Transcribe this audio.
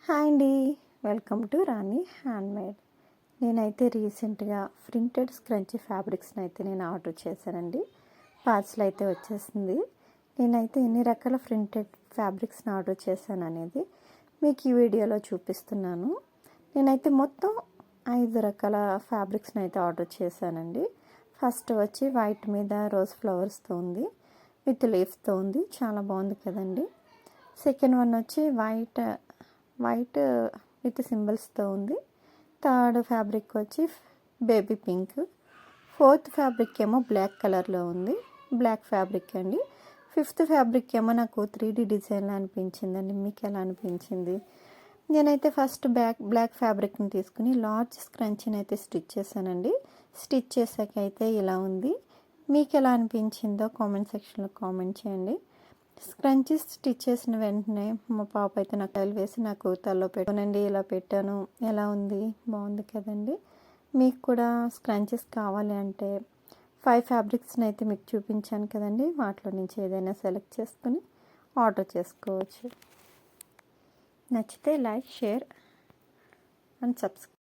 Hi అండి, welcome to Rani handmade. నేనైతే రీసెంట్గా ప్రింటెడ్ స్క్రంచీ ఫ్యాబ్రిక్స్ని అయితే నేను ఆర్డర్ చేశానండి. పార్సల్ అయితే వచ్చేసింది. నేనైతే ఎన్ని రకాల ప్రింటెడ్ ఫ్యాబ్రిక్స్ని ఆర్డర్ చేశాను అనేది మీకు ఈ వీడియోలో చూపిస్తున్నాను. నేనైతే మొత్తం 5 రకాల ఫ్యాబ్రిక్స్ని అయితే ఆర్డర్ చేశానండి. ఫస్ట్ వచ్చి వైట్ మీద రోజ్ ఫ్లవర్స్తో ఉంది, విత్ లీఫ్తో ఉంది, చాలా బాగుంది కదండి. సెకండ్ వన్ వచ్చి వైట్ విత్ సింబల్స్తో ఉంది. థర్డ్ ఫ్యాబ్రిక్ వచ్చి బేబీ పింక్. ఫోర్త్ ఫ్యాబ్రిక్ ఏమో బ్లాక్ కలర్లో ఉంది, బ్లాక్ ఫ్యాబ్రిక్ అండి. ఫిఫ్త్ ఫ్యాబ్రిక్ ఏమో నాకు 3D డిజైన్లో అనిపించిందండి. మీకు ఎలా అనిపించింది? నేనైతే ఫస్ట్ బ్లాక్ ఫ్యాబ్రిక్ని తీసుకుని లార్జ్ స్క్రంచీని అయితే స్టిచ్ చేశానండి. స్టిచ్ చేసాక అయితే ఇలా ఉంది. మీకు ఎలా అనిపించిందో కామెంట్ సెక్షన్లో కామెంట్ చేయండి. స్క్రంచీస్ స్టిచ్ చేసిన వెంటనే మా పాప అయితే నాకు తల్లి వేసి నాకు తల్లో పెట్టానండి. ఇలా పెట్టాను, ఎలా ఉంది? బాగుంది కదండి. మీకు కూడా స్క్రంచీస్ కావాలి అంటే 5 ఫ్యాబ్రిక్స్ని అయితే మీకు చూపించాను కదండి. వాటిలో నుంచి ఏదైనా సెలెక్ట్ చేసుకుని ఆర్డర్ చేసుకోవచ్చు. నచ్చితే లైక్, షేర్ అండ్ సబ్స్క్రైబ్.